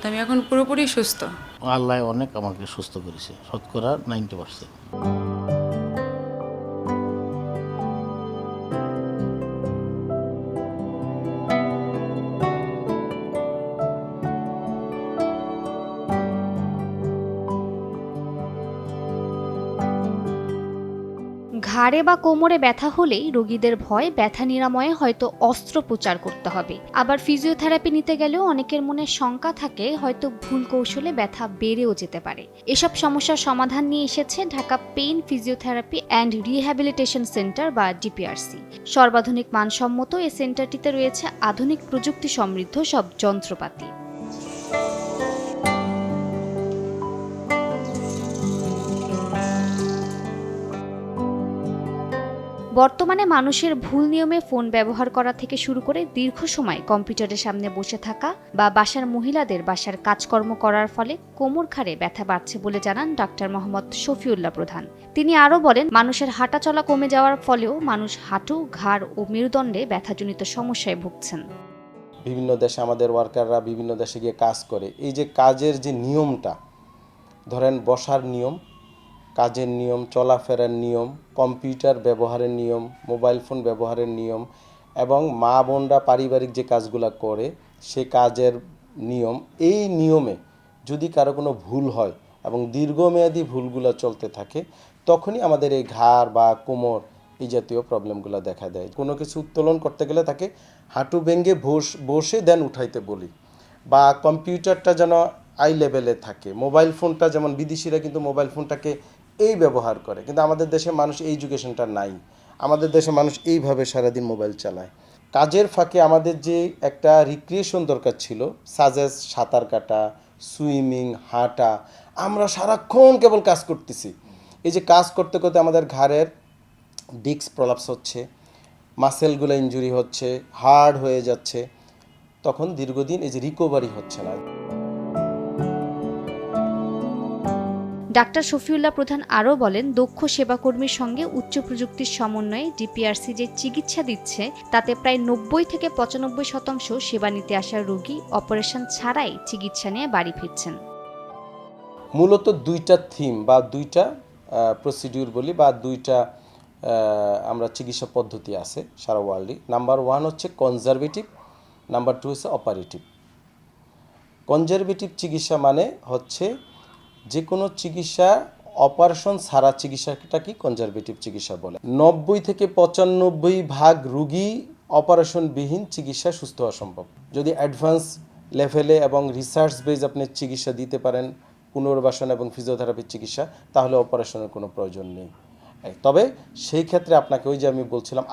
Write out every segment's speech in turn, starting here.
আমি এখন পুরোপুরি সুস্থ। আল্লাহ অনেক আমাকে সুস্থ করেছে, শতকরা 90%। ঘাড়ে বা কোমরে ব্যথা হলেই রোগীদের ভয় ব্যথা নিরাময়ে হয়তো অস্ত্রোপচার করতে হবে। আবার ফিজিওথেরাপি নিতে গেলেও অনেকের মনে শঙ্কা থাকে হয়তো ভুল কৌশলে ব্যথা বেড়েও যেতে পারে। এসব সমস্যার সমাধান নিয়ে এসেছে Dhaka pain physiotherapy and rehabilitation centre বা ডিপিআরসি। সর্বাধুনিক মানসম্মত এ সেন্টারটিতে রয়েছে আধুনিক প্রযুক্তি সমৃদ্ধ সব যন্ত্রপাতি। বর্তমানে মানুষের ভুল নিয়মে ফোন ব্যবহার করা থেকে শুরু করে দীর্ঘ সময় কম্পিউটারের সামনে বসে থাকা বা বাসার মহিলাদের বাসার কাজকর্ম করার ফলে কোমর ঘাড়ে ব্যথা বাড়ছে বলে জানান ডাক্তার মোহাম্মদ শফিউল্লাহ প্রধান। তিনি আরও বলেন, মানুষের হাঁটাচলা কমে যাওয়ার ফলেও মানুষ হাঁটু, ঘাড় ও মেরুদণ্ডে ব্যথাজনিত সমস্যায় ভুগছেন। বিভিন্ন দেশে আমাদের ওয়ার্কাররা বিভিন্ন দেশে গিয়ে কাজ করে, এই যে কাজের যে নিয়মটা, ধরেন বসার নিয়ম, কাজের নিয়ম, চলাফেরার নিয়ম, কম্পিউটার ব্যবহারের নিয়ম, মোবাইল ফোন ব্যবহারের নিয়ম এবং মা বোনরা পারিবারিক যে কাজগুলো করে সে কাজের নিয়ম, এই নিয়মে যদি কারো কোনো ভুল হয় এবং দীর্ঘমেয়াদী ভুলগুলো চলতে থাকে, তখনই আমাদের এই ঘাড় বা কোমর এই জাতীয় প্রবলেমগুলো দেখা দেয়। কোনো কিছু উত্তোলন করতে গেলে তাকে হাঁটু ভেঙে বসে দেন উঠাইতে বলি, বা কম্পিউটারটা যেন আই লেভেলে থাকে, মোবাইল ফোনটা যেমন বিদেশিরা কিন্তু মোবাইল ফোনটাকে এই ব্যবহার করে, কিন্তু আমাদের দেশে মানুষ এই এডুকেশনটা নাই। আমাদের দেশে মানুষ এইভাবে সারাদিন মোবাইল চালায়। কাজের ফাঁকে আমাদের যে একটা রিক্রিয়েশন দরকার ছিল, সাজেস সাঁতার কাটা, সুইমিং, হাঁটা, আমরা সারাক্ষণ কেবল কাজ করতেছি। এই যে কাজ করতে করতে আমাদের ঘাড়ের ডিস্ক প্রলাপস হচ্ছে, মাসেলগুলো ইনজুরি হচ্ছে, হার্ড হয়ে যাচ্ছে, তখন দীর্ঘদিন এই যে রিকভারি হচ্ছে না। ডাক্তার শফিউল্লাহ প্রধান আরও বলেন, দক্ষ সেবাকর্মীর সঙ্গে উচ্চ প্রযুক্তির সমন্বয়ে ডিপিআরসি যে চিকিৎসা দিচ্ছে তাতে প্রায় ৯০ থেকে ৯৫% সেবা নিতে আসা রোগী অপারেশন ছাড়াই চিকিৎসা নিয়ে বাড়ি ফিরছেন। মূলত দুইটা থিম বা দুইটা প্রসিডিউর বলি, বা দুইটা আমরা চিকিৎসা পদ্ধতি আছে সারা ওয়ার্ল্ডে। নাম্বার 1 হচ্ছে কনজারভেটিভ, নাম্বার 2 হচ্ছে অপারেটিভ। কনজারভেটিভ চিকিৎসা মানে হচ্ছে যে কোনো চিকিৎসা অপারেশন ছাড়া চিকিৎসাটা কি কনজারভেটিভ চিকিৎসা বলে। ৯০ থেকে ৯৫% রুগী অপারেশনবিহীন চিকিৎসা সুস্থ হওয়া সম্ভব যদি অ্যাডভান্স লেভেলে এবং রিসার্চ বেজ আপনি চিকিৎসা দিতে পারেন, পুনর্বাসন এবং ফিজিওথেরাপির চিকিৎসা, তাহলে অপারেশনের কোনো প্রয়োজন নেই। তবে সেই ক্ষেত্রে আপনাকে ওই যে আমি বলছিলাম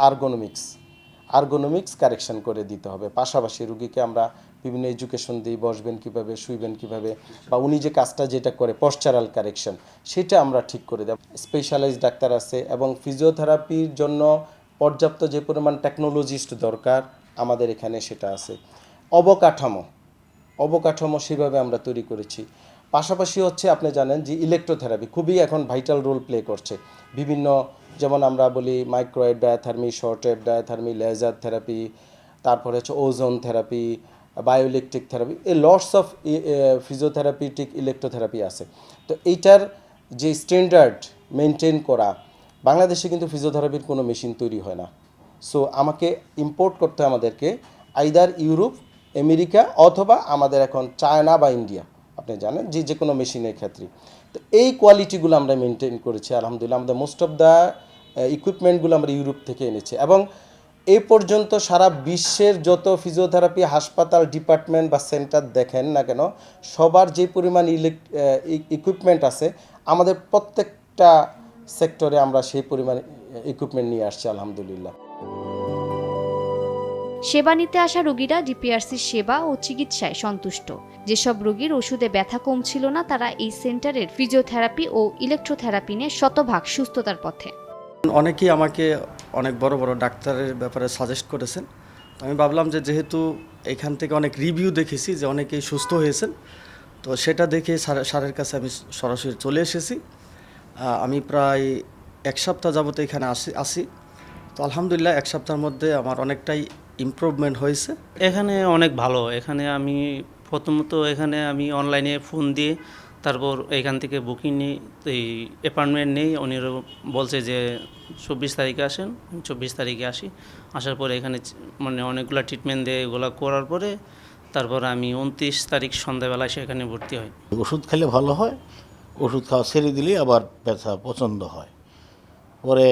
আর্গোনমিক্স কারেকশন করে দিতে হবে। পাশাপাশি রুগীকে আমরা বিভিন্ন এডুকেশন দিই, বসবেন কীভাবে, শুইবেন কীভাবে, বা উনি যে কাজটা যেটা করে পশ্চারাল কারেকশন, সেটা আমরা ঠিক করে দেব। স্পেশালাইজড ডাক্তার আছে এবং ফিজিওথেরাপির জন্য পর্যাপ্ত যে পরিমাণ টেকনোলজিস্ট দরকার আমাদের এখানে সেটা আছে। অবকাঠামো সেভাবে আমরা তৈরি করেছি। পাশাপাশি হচ্ছে আপনি জানেন যে ইলেকট্রোথেরাপি খুবই এখন ভাইটাল রোল প্লে করছে। বিভিন্ন, যেমন আমরা বলি microwave diathermy, shortwave diathermy, laser therapy, তারপরে হচ্ছে ওজোন থেরাপি, বায়োইলেকট্রিক থেরাপি, এই লটস অফ ফিজিওথেরাপিউটিক ইলেকট্রোথেরাপি আছে। তো এইটার যে স্ট্যান্ডার্ড মেনটেন করা, বাংলাদেশে কিন্তু ফিজিওথেরাপির কোনো মেশিন তৈরি হয় না। সো আমাকে ইম্পোর্ট করতে হয় আমাদেরকে আইদার ইউরোপ, আমেরিকা, অথবা আমাদের এখন চায়না বা ইন্ডিয়া, আপনি জানেন যে কোনো মেশিনের ক্ষেত্রে। তো এই কোয়ালিটিগুলো আমরা মেনটেন করেছি আলহামদুলিল্লাহ। আমাদের মোস্ট অফ দ্য ইকুইপমেন্টগুলো আমরা ইউরোপ থেকে এনেছি, এবং এই পর্যন্ত সারা বিশ্বের যত ফিজিওথেরাপি হাসপাতাল, ডিপার্টমেন্ট বা সেন্টার দেখেন না কেন, সবার যে পরিমাণ ইকুইপমেন্ট আছে, আমাদের প্রত্যেকটা সেক্টরে আমরা সেই পরিমাণ ইকুইপমেন্ট নিয়ে আসছি আলহামদুলিল্লাহ। সেবা নিতে আসা রোগীরা ডিপিআরসির সেবা ও চিকিৎসায় সন্তুষ্ট। যেসব রোগীর ওষুধে ব্যথা কমছিল না, তারা এই সেন্টারের ফিজিওথেরাপি ও ইলেকট্রোথেরাপি নিয়ে শতভাগ সুস্থতার পথে। অনেকেই আমাকে অনেক বড় বড় ডাক্তারের ব্যাপারে সাজেস্ট করেছেন। তো আমি ভাবলাম যে যেহেতু এখান থেকে অনেক রিভিউ দেখেছি যে অনেকেই সুস্থ হয়েছেন, তো সেটা দেখে স্যারের কাছে আমি সরাসরি চলে এসেছি। আমি প্রায় 1 সপ্তাহ যাবত এখানে আসি। তো আলহামদুলিল্লাহ 1 সপ্তাহের মধ্যে আমার অনেকটাই ইমপ্রুভমেন্ট হয়েছে। এখানে অনেক ভালো। এখানে আমি প্রথমত এখানে আমি অনলাইনে ফোন দিয়ে তারপর এখান থেকে বুকিং নিই, এই অ্যাপয়েন্টমেন্ট নেই। উনিও বলছে যে 24 তারিখে আসেন। আমি 24 তারিখে আসি। আসার পরে এখানে মানে অনেকগুলো ট্রিটমেন্ট দিয়ে এগুলো করার পরে তারপর আমি 29 তারিখ সন্ধ্যাবেলায় সেখানে ভর্তি হই। ওষুধ খেলে ভালো হয়, ওষুধ খাওয়া ছেড়ে দিলেই আবার ব্যথা পছন্দ হয়। পরে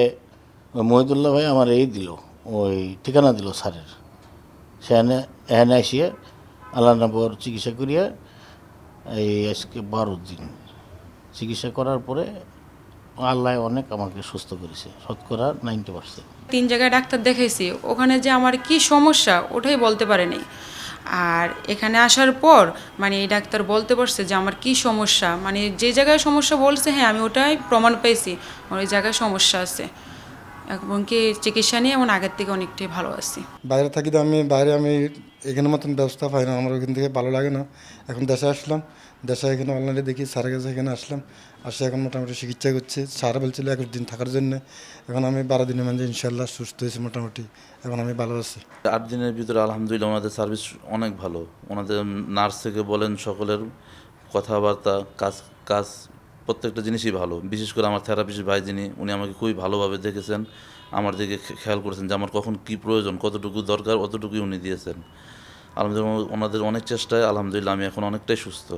ওই মহিদুল্লাহ ভাই আমার এই দিল, ওই ঠিকানা দিল স্যারের। সেখানে এখানে আসিয়ে আল্লাহ নবর চিকিৎসা করিয়া এই আজকে 12 দিন চিকিৎসা করার পরে আল্লাহ অনেক আমাকে সুস্থ করেছে, শতকরা 90%। 3 জায়গায় ডাক্তার দেখাইছি, ওখানে যে আমার কি সমস্যা ওটাই বলতে পারেনি। আর এখানে আসার পর মানে এই ডাক্তার বলতে পারছে যে আমার কি সমস্যা, মানে যে জায়গায় সমস্যা বলছে হ্যাঁ আমি ওটাই প্রমাণ পেয়েছি আমার ওই জায়গায় সমস্যা আছে, এবং কি চিকিৎসা নিয়ে এমন আগের থেকে অনেকটাই ভালো আছি। বাইরে থাকি তো আমি এখানে মতন ব্যবস্থা পাই না, আমার ওখান থেকে ভালো লাগে না। এখন দেশে আসলাম, দেশে এখানে অনলাইনে দেখি স্যারের কাছে এখানে আসলাম, আসে এখন মোটামুটি চিকিৎসা করছে। স্যার বলছিল 21 দিন থাকার জন্য, এখন আমি 12 দিনের মধ্যে ইনশাল্লাহ সুস্থ হয়েছি মোটামুটি, এখন আমি ভালো আছি। 8 দিনের ভিতরে আলহামদুলিল্লাহ ওনাদের সার্ভিস অনেক ভালো। ওনাদের নার্স থেকে বলেন সকলের কথাবার্তা, কাজ প্রত্যেকটা জিনিসই ভালো। বিশেষ করে আমার থেরাপিস্ট ভাই যিনি, উনি আমাকে খুবই ভালোভাবে দেখেছেন, আমার দিকে খেয়াল করেছেন যে আমার কখন কী প্রয়োজন, কতটুকু দরকার অতটুকুই উনি দিয়েছেন। আলহামদুলিল্লাহ ওনাদের অনেক চেষ্টায় আলহামদুলিল্লাহ আমি এখন অনেকটাই সুস্থ।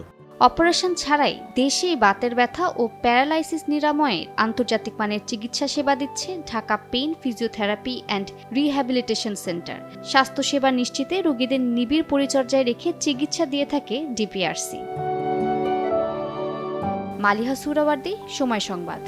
অপারেশন ছাড়াই দেশেই বাতের ব্যথা ও প্যারালাইসিস নিরাময়ের আন্তর্জাতিক মানের চিকিৎসা সেবা দিচ্ছে Dhaka pain physiotherapy and rehabilitation centre. স্বাস্থ্যসেবা নিশ্চিতে রোগীদের নিবিড় পরিচর্যায় রেখে চিকিৎসা দিয়ে থাকে ডিপিআরসি। মালিহা সুরাওয়ার্দী, সময় সংবাদ।